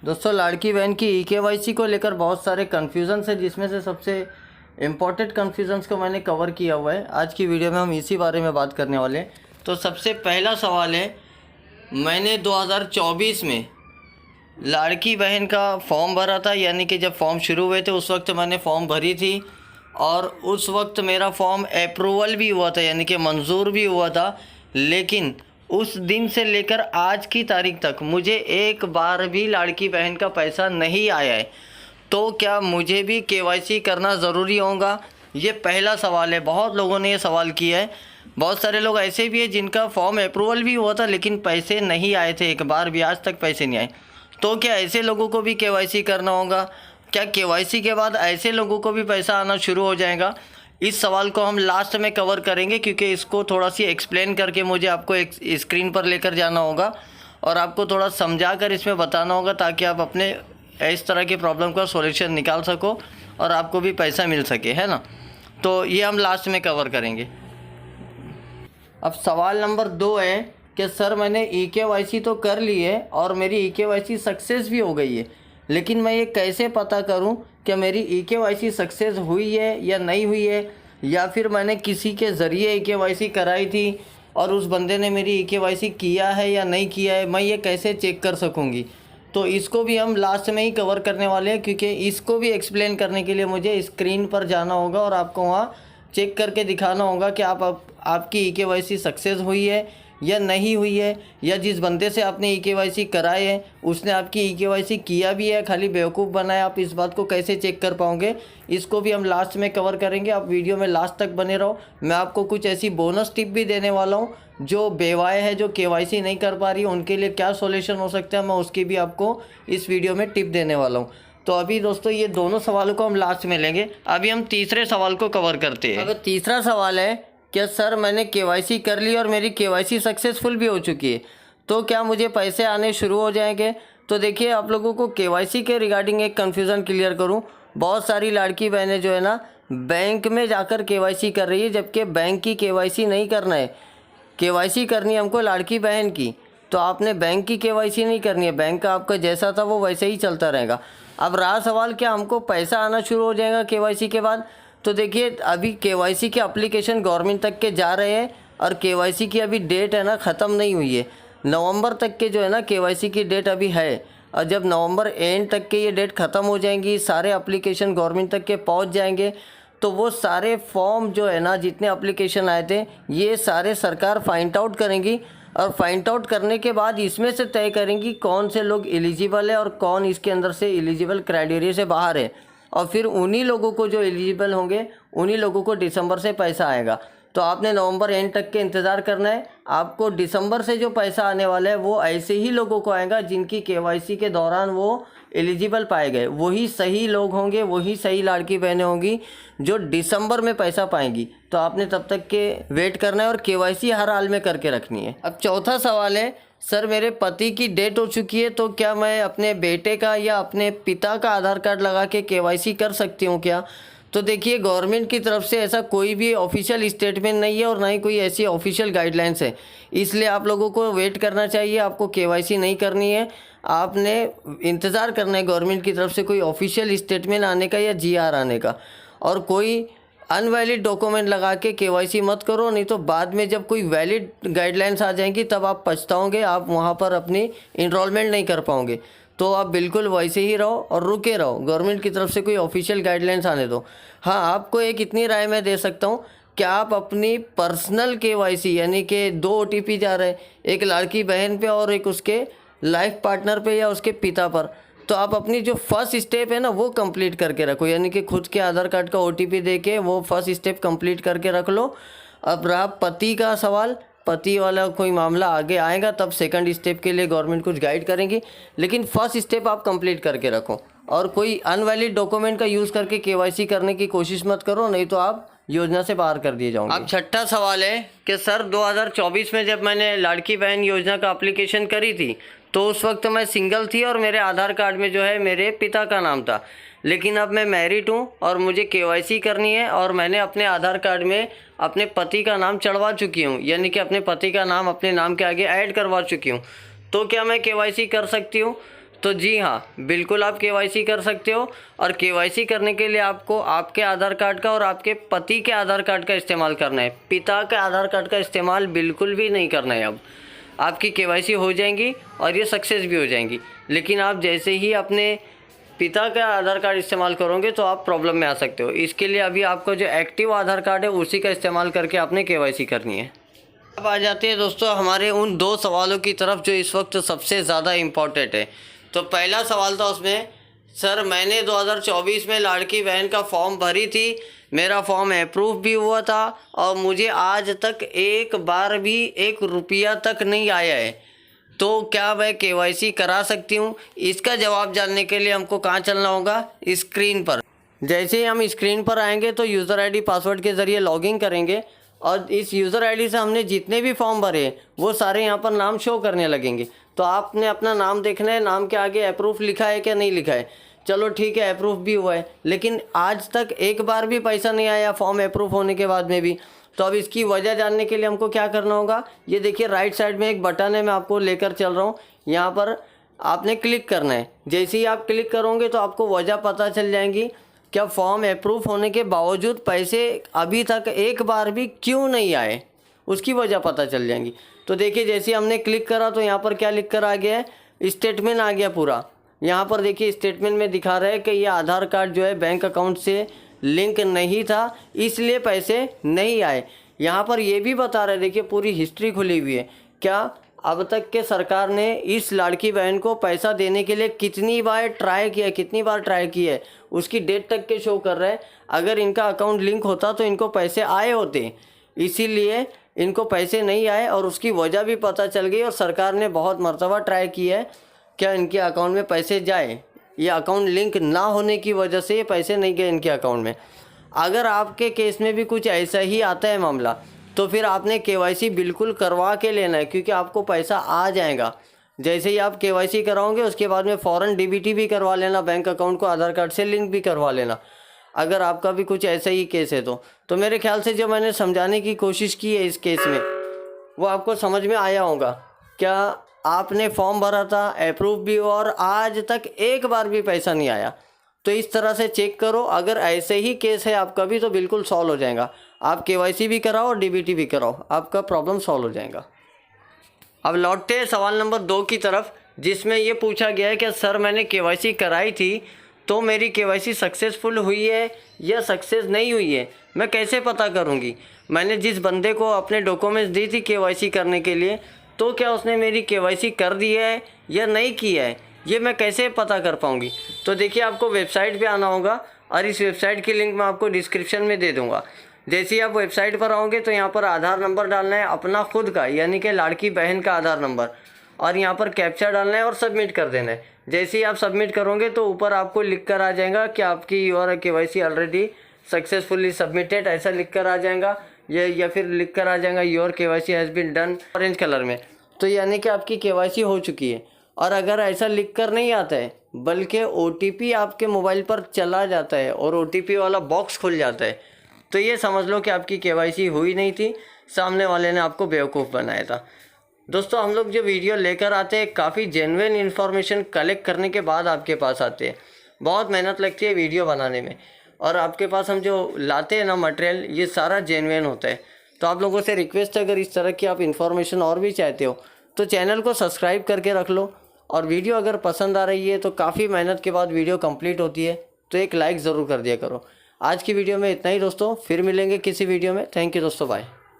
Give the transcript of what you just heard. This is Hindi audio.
दोस्तों, लाड़की बहन की ई-केवाईसी को लेकर बहुत सारे कन्फ्यूज़न्स है, जिसमें से सबसे इम्पॉर्टेंट कन्फ्यूज़न्स को मैंने कवर किया हुआ है। आज की वीडियो में हम इसी बारे में बात करने वाले हैं। तो सबसे पहला सवाल है, मैंने 2024 में लाड़की बहन का फॉर्म भरा था, यानी कि जब फॉर्म शुरू हुए थे उस वक्त मैंने फॉर्म भरी थी और उस वक्त मेरा फॉर्म अप्रूवल भी हुआ था, यानी कि मंजूर भी हुआ था। लेकिन उस दिन से लेकर आज की तारीख तक मुझे एक बार भी लाड़की बहन का पैसा नहीं आया है। तो क्या मुझे भी केवाईसी करना ज़रूरी होगा? ये पहला सवाल है। बहुत लोगों ने ये सवाल किया है। बहुत सारे लोग ऐसे भी हैं जिनका फॉर्म अप्रूवल भी हुआ था लेकिन पैसे नहीं आए थे, एक बार भी आज तक पैसे नहीं आए। तो क्या ऐसे लोगों को भी केवाईसी करना होगा? क्या केवाईसी के बाद ऐसे लोगों को भी पैसा आना शुरू हो जाएगा? इस सवाल को हम लास्ट में कवर करेंगे, क्योंकि इसको थोड़ा सी एक्सप्लेन करके मुझे आपको एक स्क्रीन पर लेकर जाना होगा और आपको थोड़ा समझा कर इसमें बताना होगा, ताकि आप अपने इस तरह की प्रॉब्लम का सॉल्यूशन निकाल सको और आपको भी पैसा मिल सके, है ना। तो ये हम लास्ट में कवर करेंगे। अब सवाल नंबर 2 है कि सर, मैंने ई-केवाईसी तो कर ली है और मेरी ई-केवाईसी सक्सेस भी हो गई है, लेकिन मैं ये कैसे पता करूं कि मेरी ई-केवाईसी सक्सेस हुई है या नहीं हुई है, या फिर मैंने किसी के ज़रिए ई-केवाईसी कराई थी और उस बंदे ने मेरी ई-केवाईसी किया है या नहीं किया है, मैं ये कैसे चेक कर सकूंगी? तो इसको भी हम लास्ट में ही कवर करने वाले हैं, क्योंकि इसको भी एक्सप्लेन करने के लिए मुझे स्क्रीन पर जाना होगा और आपको वहाँ चेक करके दिखाना होगा कि आपकी ई-केवाईसी सक्सेस हुई है या नहीं हुई है, या जिस बंदे से आपने ई-केवाईसी कराए है उसने आपकी ई-केवाईसी किया भी है, खाली बेवकूफ़ बनाया। आप इस बात को कैसे चेक कर पाओगे, इसको भी हम लास्ट में कवर करेंगे। आप वीडियो में लास्ट तक बने रहो। मैं आपको कुछ ऐसी बोनस टिप भी देने वाला हूँ, जो बेवाए है, जो केवाईसी नहीं कर पा रही, उनके लिए क्या सॉल्यूशन हो सकता है, मैं उसकी भी आपको इस वीडियो में टिप देने वाला हूँ। तो अभी दोस्तों, ये दोनों सवालों को हम लास्ट में लेंगे। अभी हम तीसरे सवाल को कवर करते हैं। अब तीसरा सवाल है कि सर, मैंने केवाईसी कर ली और मेरी केवाईसी सक्सेसफुल भी हो चुकी है, तो क्या मुझे पैसे आने शुरू हो जाएंगे? तो देखिए, आप लोगों को केवाईसी के रिगार्डिंग एक कन्फ्यूज़न क्लियर करूं। बहुत सारी लड़की बहनें जो है ना, बैंक में जाकर केवाईसी कर रही है, जबकि बैंक की केवाईसी नहीं करना है। केवाईसी करनी है हमको लाड़की बहन की। तो आपने बैंक की केवाईसी नहीं करनी है, बैंक का आपका जैसा था वो वैसे ही चलता रहेगा। अब रहा सवाल, क्या हमको पैसा आना शुरू हो जाएगा केवाईसी के बाद? तो देखिए, अभी केवाईसी के एप्लीकेशन गवर्नमेंट तक के जा रहे हैं और केवाईसी की अभी डेट है ना, ख़त्म नहीं हुई है। नवंबर तक के जो है ना केवाईसी की डेट अभी है, और जब नवंबर एंड तक के ये डेट ख़त्म हो जाएंगी, सारे एप्लीकेशन गवर्नमेंट तक के पहुंच जाएंगे, तो वो सारे फॉर्म जो है ना, जितने एप्लीकेशन आए थे, ये सारे सरकार फाइंड आउट करेंगी और फाइंड आउट करने के बाद इसमें से तय करेंगी कौन से लोग एलिजिबल है और कौन इसके अंदर से एलिजिबल क्राइटेरिया से बाहर है। और फिर उन्हीं लोगों को, जो एलिजिबल होंगे, उन्हीं लोगों को दिसंबर से पैसा आएगा। तो आपने नवंबर एंड तक के इंतज़ार करना है। आपको दिसंबर से जो पैसा आने वाला है वो ऐसे ही लोगों को आएगा जिनकी केवाईसी के दौरान वो एलिजिबल पाए गए। वही सही लोग होंगे, वही सही लड़की बहनें होंगी जो दिसंबर में पैसा पाएंगी। तो आपने तब तक के वेट करना है और केवाईसी हर हाल में करके रखनी है। अब चौथा सवाल है, सर, मेरे पति की डेथ हो चुकी है, तो क्या मैं अपने बेटे का या अपने पिता का आधार कार्ड लगा के केवाईसी कर सकती हूँ क्या? तो देखिए, गवर्नमेंट की तरफ से ऐसा कोई भी ऑफिशियल स्टेटमेंट नहीं है और ना ही कोई ऐसी ऑफिशियल गाइडलाइंस है, इसलिए आप लोगों को वेट करना चाहिए। आपको केवाईसी नहीं करनी है, आपने इंतज़ार करना है गवर्नमेंट की तरफ से कोई ऑफिशियल स्टेटमेंट आने का या जीआर आने का। और कोई अनवैलिड डॉक्यूमेंट लगा के केवाईसी मत करो, नहीं तो बाद में जब कोई वैलिड गाइडलाइंस आ जाएंगी तब आप पछताओगे, आप वहाँ पर अपनी इनरोलमेंट नहीं कर पाओगे। तो आप बिल्कुल वैसे ही रहो और रुके रहो, गवर्नमेंट की तरफ से कोई ऑफिशियल गाइडलाइंस आने दो। हाँ, आपको एक इतनी राय मैं दे सकता हूँ कि आप अपनी पर्सनल केवाईसी, यानी कि 2 ओटीपी जा रहे हैं, एक लड़की बहन पे और एक उसके लाइफ पार्टनर पे या उसके पिता पर, तो आप अपनी जो फर्स्ट स्टेप है ना वो कंप्लीट करके रखो, यानी कि खुद के आधार कार्ड का ओटीपी दे के वो फर्स्ट स्टेप कंप्लीट करके रख लो। अब रहा पति का सवाल, पति वाला कोई मामला आगे आएगा तब सेकंड स्टेप के लिए गवर्नमेंट कुछ गाइड करेंगी, लेकिन फर्स्ट स्टेप आप कंप्लीट करके रखो और कोई अनवैलिड डॉक्यूमेंट का यूज़ करके केवाईसी करने की कोशिश मत करो, नहीं तो आप योजना से बाहर कर दिए जाओगे। अब छठा सवाल है कि सर, 2024 में जब मैंने लाड़की बहन योजना का एप्लीकेशन करी थी तो उस वक्त मैं सिंगल थी और मेरे आधार कार्ड में जो है मेरे पिता का नाम था, लेकिन अब मैं मैरिड हूँ और मुझे केवाईसी करनी है और मैंने अपने आधार कार्ड में अपने पति का नाम चढ़वा चुकी हूँ, यानी कि अपने पति का नाम अपने नाम के आगे ऐड करवा चुकी हूँ। तो क्या मैं केवाईसी कर सकती हूँ? तो जी हाँ, बिल्कुल आप केवाईसी कर सकते हो। और केवाईसी करने के लिए आपको आपके आधार कार्ड का और आपके पति के आधार कार्ड का इस्तेमाल करना है। पिता के आधार कार्ड का इस्तेमाल बिल्कुल भी नहीं करना है। अब आपकी केवाईसी हो जाएंगी और ये सक्सेस भी हो जाएंगी, लेकिन आप जैसे ही अपने पिता का आधार कार्ड इस्तेमाल करोगे तो आप प्रॉब्लम में आ सकते हो। इसके लिए अभी आपको जो एक्टिव आधार कार्ड है उसी का इस्तेमाल करके आपने केवाईसी करनी है। अब आ जाते हैं दोस्तों हमारे उन 2 सवालों की तरफ जो इस वक्त सबसे ज़्यादा इम्पॉर्टेंट है। तो पहला सवाल था उसमें, सर मैंने 2024 में लाड़की बहन का फॉर्म भरी थी, मेरा फॉर्म अप्रूव भी हुआ था और मुझे आज तक एक बार भी 1 रुपया तक नहीं आया है, तो क्या मैं केवाईसी करा सकती हूँ? इसका जवाब जानने के लिए हमको कहाँ चलना होगा? स्क्रीन पर। जैसे ही हम स्क्रीन पर आएंगे तो यूज़र आईडी पासवर्ड के ज़रिए लॉगिन करेंगे और इस यूज़र आईडी से हमने जितने भी फॉर्म भरे वो सारे यहाँ पर नाम शो करने लगेंगे। तो आपने अपना नाम देखना है, नाम के आगे अप्रूव लिखा है क्या नहीं लिखा है। चलो ठीक है, अप्रूव भी हुआ है, लेकिन आज तक एक बार भी पैसा नहीं आया फॉर्म अप्रूव होने के बाद में भी। तो अब इसकी वजह जानने के लिए हमको क्या करना होगा? ये देखिए राइट साइड में एक बटन है, मैं आपको लेकर चल रहा हूँ, यहाँ पर आपने क्लिक करना है। जैसे ही आप क्लिक करोगे तो आपको वजह पता चल जाएंगी, क्या फॉर्म अप्रूव होने के बावजूद पैसे अभी तक एक बार भी क्यों नहीं आए, उसकी वजह पता चल जाएंगी। तो देखिए जैसे हमने क्लिक करा तो यहाँ पर क्या लिख कर आ गया है? स्टेटमेंट आ गया पूरा। यहाँ पर देखिए स्टेटमेंट में दिखा रहा है कि ये आधार कार्ड जो है बैंक अकाउंट से लिंक नहीं था, इसलिए पैसे नहीं आए। यहाँ पर ये भी बता रहा है, देखिए पूरी हिस्ट्री खुली हुई है, क्या अब तक के सरकार ने इस लड़की बहन को पैसा देने के लिए कितनी बार ट्राई किया है, उसकी डेट तक के शो कर रहा है। अगर इनका अकाउंट लिंक होता तो इनको पैसे आए होते, इसीलिए इनको पैसे नहीं आए और उसकी वजह भी पता चल गई। और सरकार ने बहुत मर्तबा ट्राई किया है क्या इनके अकाउंट में पैसे जाए, ये अकाउंट लिंक ना होने की वजह से ये पैसे नहीं गए इनके अकाउंट में। अगर आपके केस में भी कुछ ऐसा ही आता है मामला, तो फिर आपने केवाईसी बिल्कुल करवा के लेना है, क्योंकि आपको पैसा आ जाएगा। जैसे ही आप केवाईसी कराओगे उसके बाद में फ़ौरन डीबीटी भी करवा लेना, बैंक अकाउंट को आधार कार्ड से लिंक भी करवा लेना, अगर आपका भी कुछ ऐसा ही केस है तो मेरे ख्याल से जो मैंने समझाने की कोशिश की है इस केस में वो आपको समझ में आया होगा। क्या आपने फॉर्म भरा था, अप्रूव भी हुआ और आज तक एक बार भी पैसा नहीं आया? तो इस तरह से चेक करो, अगर ऐसे ही केस है आपका भी तो बिल्कुल सॉल्व हो जाएगा। आप केवाईसी भी कराओ और डीबीटी भी कराओ, आपका प्रॉब्लम सॉल्व हो जाएगा। अब लौटते हैं सवाल नंबर 2 की तरफ, जिसमें ये पूछा गया है कि सर मैंने केवाईसी कराई थी तो मेरी केवाईसी सक्सेसफुल हुई है या सक्सेस नहीं हुई है, मैं कैसे पता करूँगी? मैंने जिस बंदे को अपने डॉक्यूमेंट्स दी थी केवाईसी करने के लिए, तो क्या उसने मेरी केवाईसी कर दी है या नहीं की है, ये मैं कैसे पता कर पाऊँगी? तो देखिए आपको वेबसाइट पे आना होगा और इस वेबसाइट की लिंक मैं आपको डिस्क्रिप्शन में दे दूँगा। जैसे ही आप वेबसाइट पर आओगे तो यहाँ पर आधार नंबर डालना है अपना खुद का, यानी कि लड़की बहन का आधार नंबर, और यहाँ पर कैप्चा डालना है और सबमिट कर देना है। जैसे ही आप सबमिट करोगे तो ऊपर आपको लिख कर आ जाएगा कि आपकी your KYC already successfully submitted, ऐसा लिख कर आ जाएगा, या फिर लिख कर आ जाएगा your KYC has been done orange colour में, तो यानी कि आपकी केवाईसी हो चुकी है। और अगर ऐसा लिख कर नहीं आता है बल्कि OTP आपके मोबाइल पर चला जाता है और OTP वाला बॉक्स खुल जाता है, तो ये समझ लो कि आपकी केवाईसी हुई नहीं थी, सामने वाले ने आपको बेवकूफ़ बनाया था। दोस्तों हम लोग जो वीडियो लेकर आते हैं काफ़ी जेन्युइन इन्फॉर्मेशन कलेक्ट करने के बाद आपके पास आते हैं, बहुत मेहनत लगती है वीडियो बनाने में, और आपके पास हम जो लाते हैं ना मटेरियल, ये सारा जेन्युइन होता है। तो आप लोगों से रिक्वेस्ट है, अगर इस तरह की आप इन्फॉर्मेशन और भी चाहते हो तो चैनल को सब्सक्राइब करके रख लो, और वीडियो अगर पसंद आ रही है तो काफ़ी मेहनत के बाद वीडियो कंप्लीट होती है तो एक लाइक ज़रूर कर दिया करो। आज की वीडियो में इतना ही दोस्तों, फिर मिलेंगे किसी वीडियो में। थैंक यू दोस्तों, बाय।